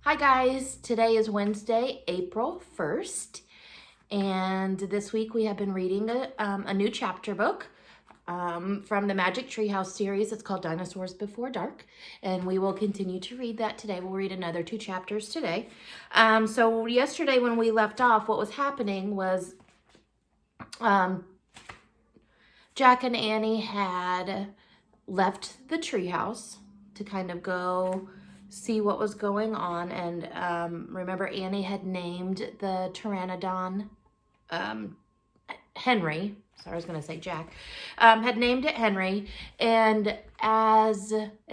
Hi guys, today is Wednesday, April 1st, and this week we have been reading a new chapter book from the Magic Treehouse series. It's called Dinosaurs Before Dark, and we will continue to read that today. We'll read another 2 chapters today. So yesterday when we left off, what was happening was Jack and Annie had left the treehouse to kind of go see what was going on. And remember, Annie had named the Pteranodon Henry. Sorry, I was going to say Jack. Had named it Henry. And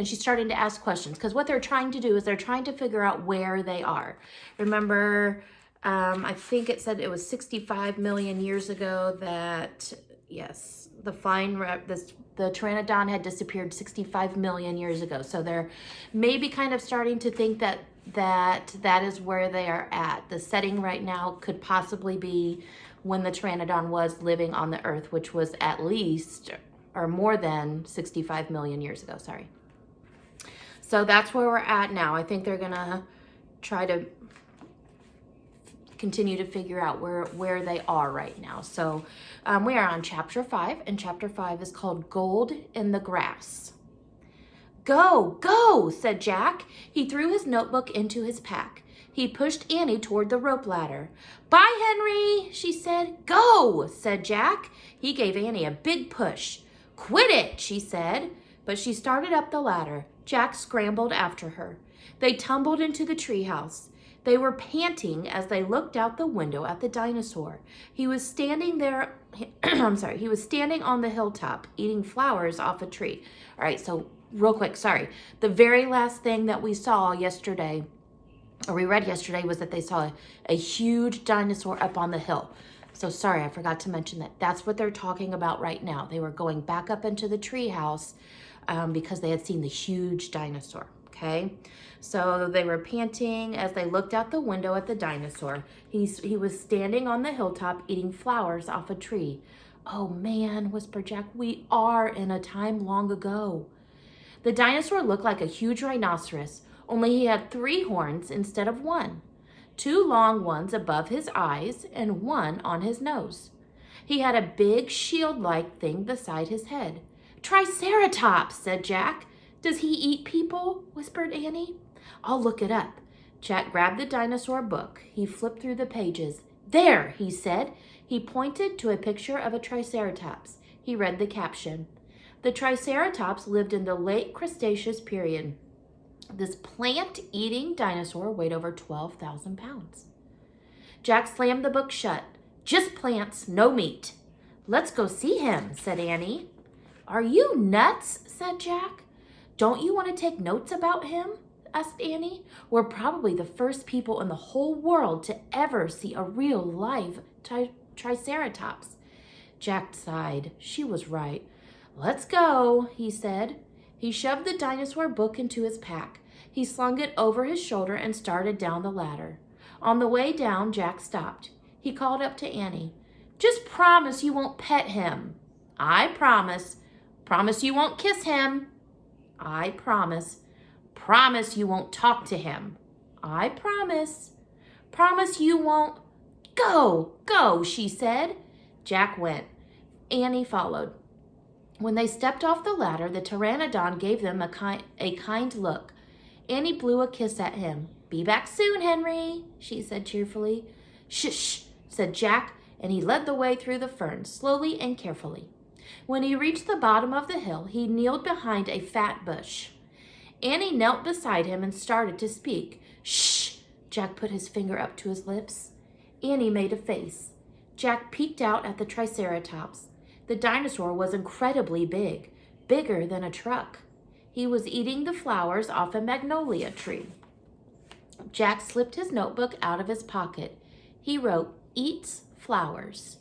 she's starting to ask questions, because what they're trying to do is they're trying to figure out where they are. Remember, I think it said it was 65 million years ago that, yes, the Pteranodon had disappeared 65 million years ago. So they're maybe kind of starting to think that is where they are at. The setting right now could possibly be when the Pteranodon was living on the earth, which was at least or more than 65 million years ago, sorry. So that's where we're at now. I think they're gonna try to continue to figure out where they are right now. So we are on chapter 5, and chapter 5 is called Gold in the Grass. Go, go, said Jack. He threw his notebook into his pack. He pushed Annie toward the rope ladder. Bye, Henry, she said. Go, said Jack. He gave Annie a big push. Quit it, she said. But she started up the ladder. Jack scrambled after her. They tumbled into the treehouse. They were panting as they looked out the window at the dinosaur. He was standing there, he was standing on the hilltop, eating flowers off a tree. All right, so real quick, sorry. The very last thing that we saw yesterday, or we read yesterday, was that they saw a huge dinosaur up on the hill. So sorry, I forgot to mention that. That's what they're talking about right now. They were going back up into the treehouse because they had seen the huge dinosaur, okay? So they were panting as they looked out the window at the dinosaur. He was standing on the hilltop eating flowers off a tree. Oh man, whispered Jack, we are in a time long ago. The dinosaur looked like a huge rhinoceros, only he had 3 horns instead of 1. 2 long ones above his eyes and 1 on his nose. He had a big shield-like thing beside his head. Triceratops, said Jack. Does he eat people? Whispered Annie. I'll look it up. Jack grabbed the dinosaur book. He flipped through the pages. There, he said. He pointed to a picture of a Triceratops. He read the caption. The Triceratops lived in the late Cretaceous period. This plant-eating dinosaur weighed over 12,000 pounds. Jack slammed the book shut. Just plants, no meat. Let's go see him, said Annie. Are you nuts? Said Jack. Don't you want to take notes about him? Asked Annie. We're probably the first people in the whole world to ever see a real live Triceratops. Jack sighed. She was right. Let's go, he said. He shoved the dinosaur book into his pack. He slung it over his shoulder and started down the ladder. On the way down, Jack stopped. He called up to Annie. Just promise you won't pet him. I promise. Promise you won't kiss him. I promise. Promise you won't talk to him. I promise. Promise you won't. Go, go, she said. Jack went. Annie followed. When they stepped off the ladder, the Pteranodon gave them a kind look. Annie blew a kiss at him. Be back soon, Henry, she said cheerfully. Shh, said Jack, and he led the way through the ferns, slowly and carefully. When he reached the bottom of the hill, he kneeled behind a fat bush. Annie knelt beside him and started to speak. Shh, Jack put his finger up to his lips. Annie made a face. Jack peeked out at the Triceratops. The dinosaur was incredibly big, bigger than a truck. He was eating the flowers off a magnolia tree. Jack slipped his notebook out of his pocket. He wrote, Eats flowers.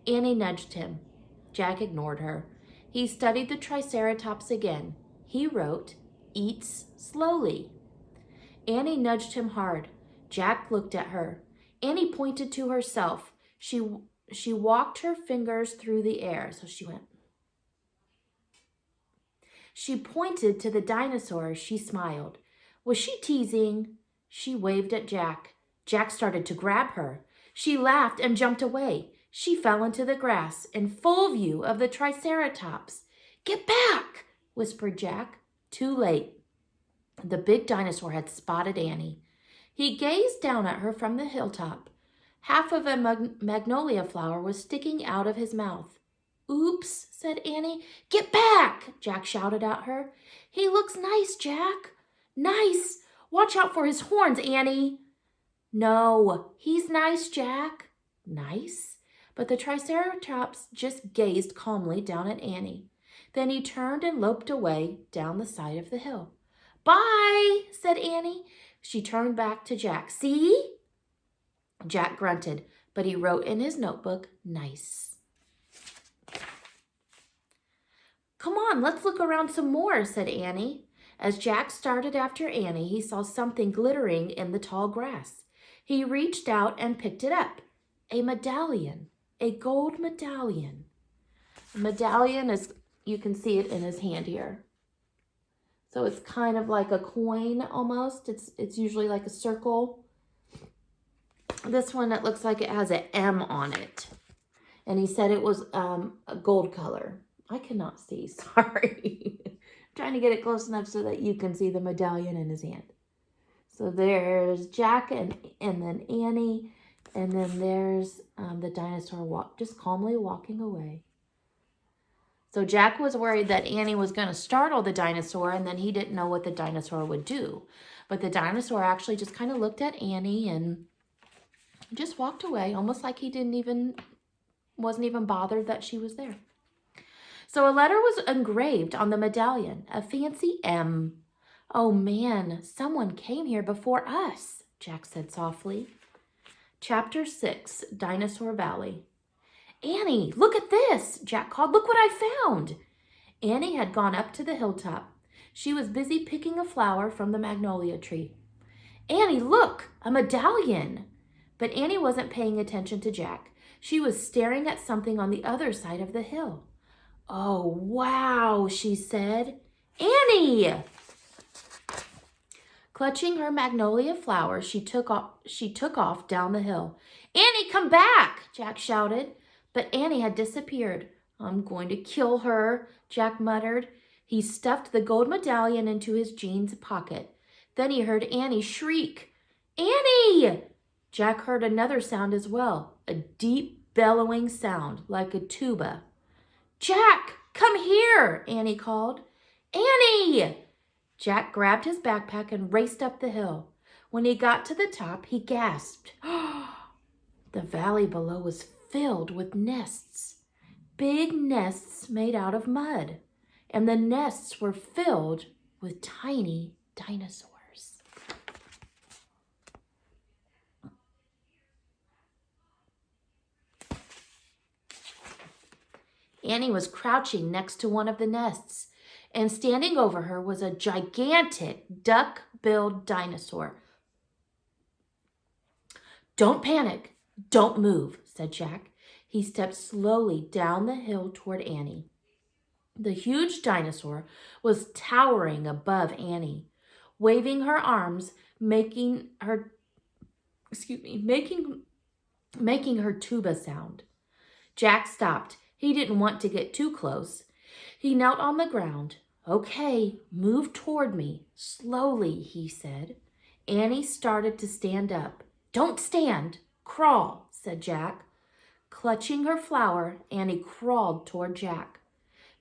Annie nudged him. Jack ignored her. He studied the Triceratops again. He wrote, Eats slowly. Annie nudged him hard. Jack looked at her. Annie pointed to herself. She walked her fingers through the air. So she went. She pointed to the dinosaur. She smiled. Was she teasing? She waved at Jack. Jack started to grab her. She laughed and jumped away. She fell into the grass in full view of the Triceratops. "Get back," whispered Jack. Too late. The big dinosaur had spotted Annie. He gazed down at her from the hilltop. Half of a magnolia flower was sticking out of his mouth. "Oops," said Annie. "Get back," Jack shouted at her. "He looks nice, Jack." "Nice? Watch out for his horns, Annie." "No, he's nice, Jack." "Nice?" But the Triceratops just gazed calmly down at Annie. Then he turned and loped away down the side of the hill. "Bye," said Annie. She turned back to Jack. "See?" Jack grunted, but he wrote in his notebook, "Nice." "Come on, let's look around some more," said Annie. As Jack started after Annie, he saw something glittering in the tall grass. He reached out and picked it up. A medallion, a gold medallion. The medallion is, you can see it in his hand here. So it's kind of like a coin almost. It's usually like a circle. This one, it looks like it has an M on it. And he said it was a gold color. I cannot see, sorry. I'm trying to get it close enough so that you can see the medallion in his hand. So there's Jack and then Annie. And then there's the dinosaur just calmly walking away. So Jack was worried that Annie was going to startle the dinosaur, and then he didn't know what the dinosaur would do. But the dinosaur actually just kind of looked at Annie and just walked away, almost like he wasn't even bothered that she was there. So a letter was engraved on the medallion, a fancy M. "Oh man, someone came here before us," Jack said softly. Chapter 6, Dinosaur Valley. "Annie, look at this," Jack called. "Look what I found." Annie had gone up to the hilltop. She was busy picking a flower from the magnolia tree. "Annie, look, a medallion." But Annie wasn't paying attention to Jack. She was staring at something on the other side of the hill. "Oh, wow," she said. "Annie!" Clutching her magnolia flower, she took off down the hill. "Annie, come back!" Jack shouted. But Annie had disappeared. "I'm going to kill her," Jack muttered. He stuffed the gold medallion into his jeans pocket. Then he heard Annie shriek, "Annie!" Jack heard another sound as well, a deep bellowing sound like a tuba. "Jack, come here," Annie called. "Annie!" Jack grabbed his backpack and raced up the hill. When he got to the top, he gasped. The valley below was filled with nests, big nests made out of mud, and the nests were filled with tiny dinosaurs. Annie was crouching next to one of the nests, and standing over her was a gigantic duck-billed dinosaur. "Don't panic. Don't move," said Jack. He stepped slowly down the hill toward Annie. The huge dinosaur was towering above Annie, waving her arms, making her tuba sound. Jack stopped. He didn't want to get too close. He knelt on the ground. "Okay, move toward me, slowly," he said. Annie started to stand up. "Don't stand, crawl," said Jack. Clutching her flower, Annie crawled toward Jack.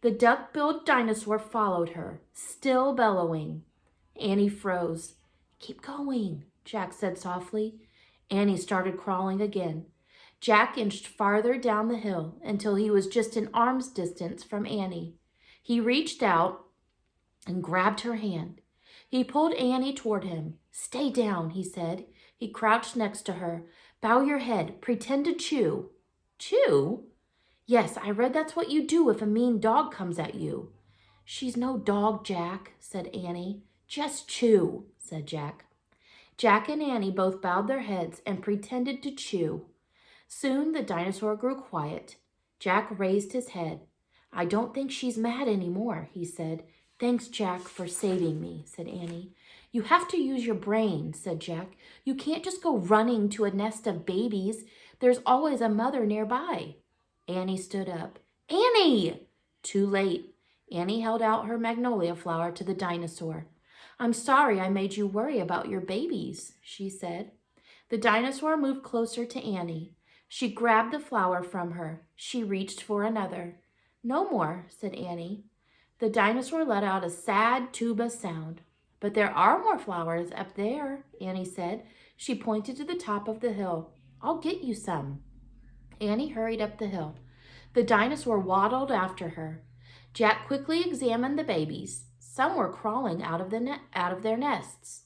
The duck-billed dinosaur followed her, still bellowing. Annie froze. "Keep going," Jack said softly. Annie started crawling again. Jack inched farther down the hill until he was just an arm's distance from Annie. He reached out and grabbed her hand. He pulled Annie toward him. "Stay down," he said. He crouched next to her. "Bow your head. Pretend to chew." "Chew?" "Yes, I read that's what you do if a mean dog comes at you." "She's no dog, Jack," said Annie. "Just chew," said Jack. Jack and Annie both bowed their heads and pretended to chew. Soon the dinosaur grew quiet. Jack raised his head. "I don't think she's mad anymore," he said. "Thanks, Jack, for saving me," said Annie. You have to use your brain, said Jack. You can't just go running to a nest of babies. There's always a mother nearby. Annie stood up. Annie! Too late. Annie held out her magnolia flower to the dinosaur. I'm sorry I made you worry about your babies, she said. The dinosaur moved closer to Annie. She grabbed the flower from her. She reached for another. No more, said Annie. The dinosaur let out a sad tuba sound. But there are more flowers up there, Annie said. She pointed to the top of the hill. I'll get you some. Annie hurried up the hill. The dinosaur waddled after her. Jack quickly examined the babies. Some were crawling out of their nests.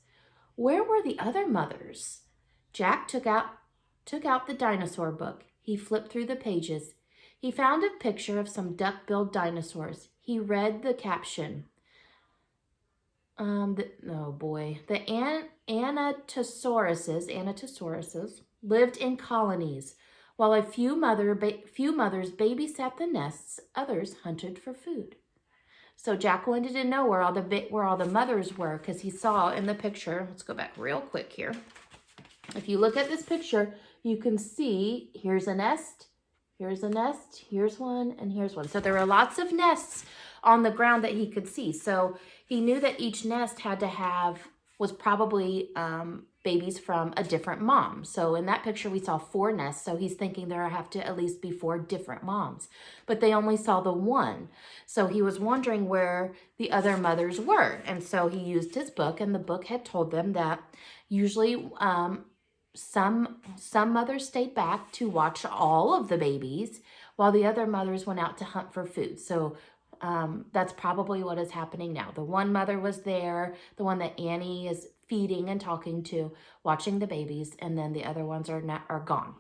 Where were the other mothers? Jack took out the dinosaur book. He flipped through the pages. He found a picture of some duck-billed dinosaurs. He read the caption. The Anatosauruses lived in colonies. While a few mothers babysat the nests, others hunted for food. So Jack wanted to know where all the mothers were, because he saw in the picture. Let's go back real quick here. If you look at this picture, you can see here's a nest, here's one, and here's one. So there were lots of nests on the ground that he could see. So he knew that each nest was probably babies from a different mom. So in that picture, we saw 4 nests. So he's thinking there have to at least be 4 different moms. But they only saw the one. So he was wondering where the other mothers were. And so he used his book, and the book had told them that usually some mothers stayed back to watch all of the babies while the other mothers went out to hunt for food. So that's probably what is happening now. The one mother was there, the one that Annie is feeding and talking to, watching the babies, and then the other ones are gone.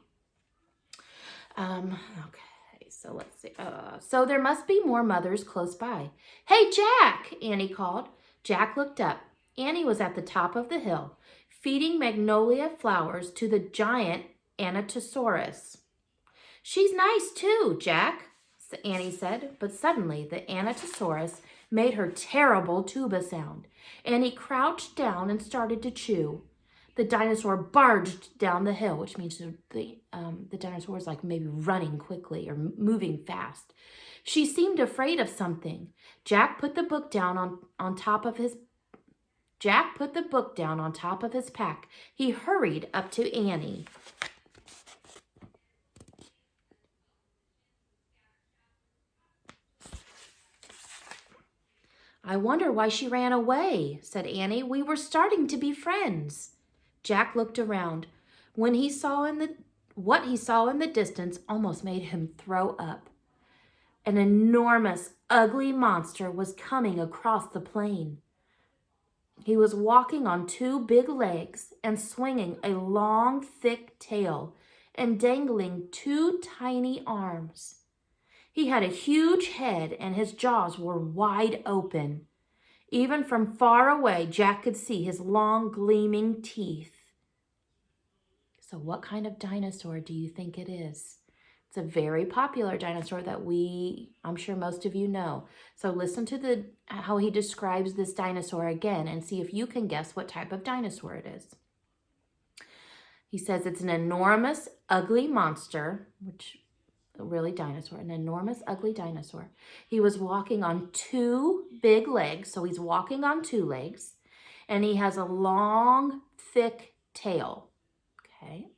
Okay, so let's see. So there must be more mothers close by. Hey, Jack, Annie called. Jack looked up. Annie was at the top of the hill, feeding magnolia flowers to the giant Anatosaurus. She's nice too, Jack, Annie said, but suddenly the Anatosaurus made her terrible tuba sound. Annie crouched down and started to chew. The dinosaur barged down the hill, which means the dinosaur was like maybe running quickly or moving fast. She seemed afraid of something. Jack put the book down on top of his pack. He hurried up to Annie. I wonder why she ran away, said Annie. We were starting to be friends. Jack looked around. What he saw in the distance almost made him throw up. An enormous, ugly monster was coming across the plain. He was walking on 2 big legs and swinging a long, thick tail and dangling 2 tiny arms. He had a huge head and his jaws were wide open. Even from far away, Jack could see his long, gleaming teeth. So what kind of dinosaur do you think it is? It's a very popular dinosaur that I'm sure most of you know. So listen to how he describes this dinosaur again and see if you can guess what type of dinosaur it is. He says it's an enormous, ugly monster, an enormous, ugly dinosaur. He was walking on 2 big legs, so he's walking on 2 legs, and he has a long, thick tail, okay?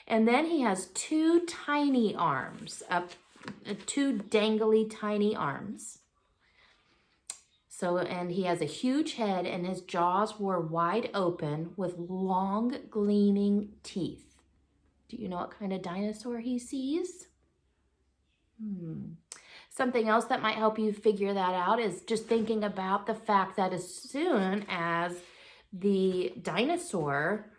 And then he has 2 tiny arms, 2 dangly tiny arms. And he has a huge head, and his jaws were wide open with long, gleaming teeth. Do you know what kind of dinosaur he sees? Something else that might help you figure that out is just thinking about the fact that as soon as the dinosaur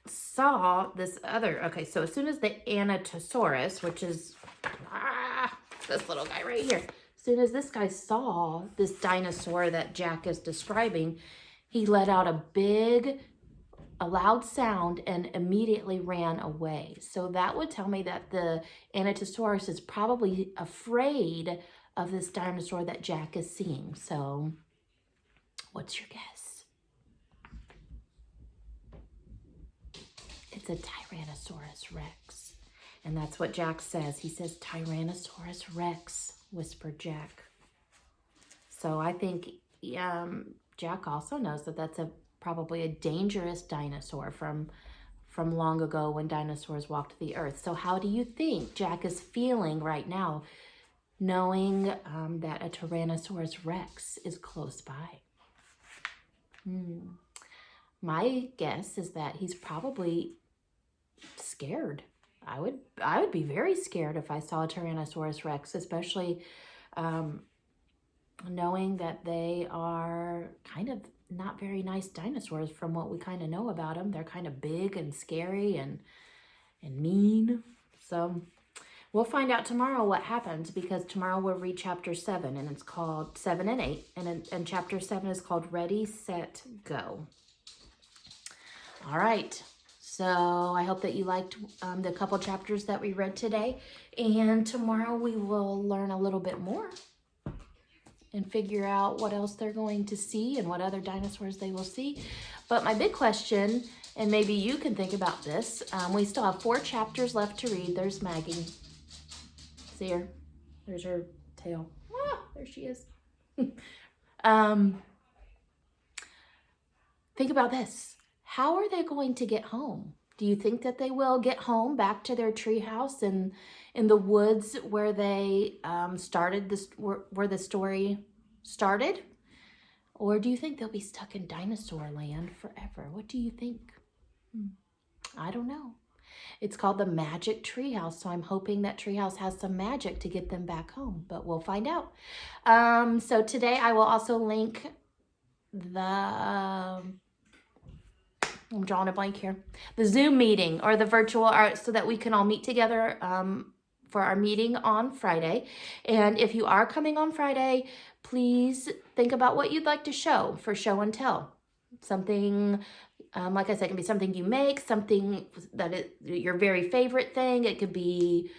saw this so as soon as the Anatosaurus, which is this little guy right here, as soon as this guy saw this dinosaur that Jack is describing, he let out a loud sound and immediately ran away. So that would tell me that the Anatosaurus is probably afraid of this dinosaur that Jack is seeing. So What's your guess? It's a Tyrannosaurus Rex. And that's what Jack says. He says, Tyrannosaurus Rex, whispered Jack. So I think Jack also knows that that's probably a dangerous dinosaur from long ago when dinosaurs walked the earth. So how do you think Jack is feeling right now, knowing that a Tyrannosaurus Rex is close by? My guess is that he's probably scared. I would be very scared if I saw a Tyrannosaurus Rex, especially knowing that they are kind of not very nice dinosaurs from what we kind of know about them. They're kind of big and scary and mean. So we'll find out tomorrow what happens, because tomorrow we'll read chapter 7, and it's called 7 and 8. And chapter 7 is called Ready, Set, Go. All right. So I hope that you liked the couple chapters that we read today. And tomorrow we will learn a little bit more and figure out what else they're going to see and what other dinosaurs they will see. But my big question, and maybe you can think about this, we still have 4 chapters left to read. There's Maggie. See her? There's her tail. Ah, there she is. Think about this. How are they going to get home? Do you think that they will get home back to their treehouse in the woods where they started this, where the story started? Or do you think they'll be stuck in dinosaur land forever? What do you think? I don't know. It's called the Magic Treehouse, so I'm hoping that treehouse has some magic to get them back home, but we'll find out. So today I will also link I'm drawing a blank here, the Zoom meeting or the virtual art, so that we can all meet together for our meeting on Friday. And if you are coming on Friday, please think about what you'd like to show for show and tell. Something, like I said, it can be something you make, something that is your very favorite thing. It could be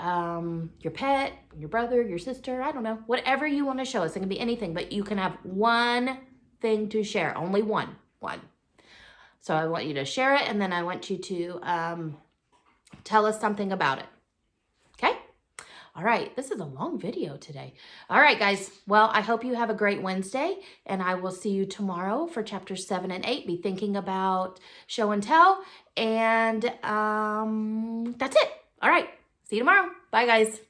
your pet, your brother, your sister, I don't know, whatever you want to show us. It can be anything, but you can have one thing to share, only one. So I want you to share it, and then I want you to tell us something about it. Okay? All right. This is a long video today. All right, guys. Well, I hope you have a great Wednesday, and I will see you tomorrow for chapters 7 and 8. Be thinking about show and tell, and that's it. All right. See you tomorrow. Bye, guys.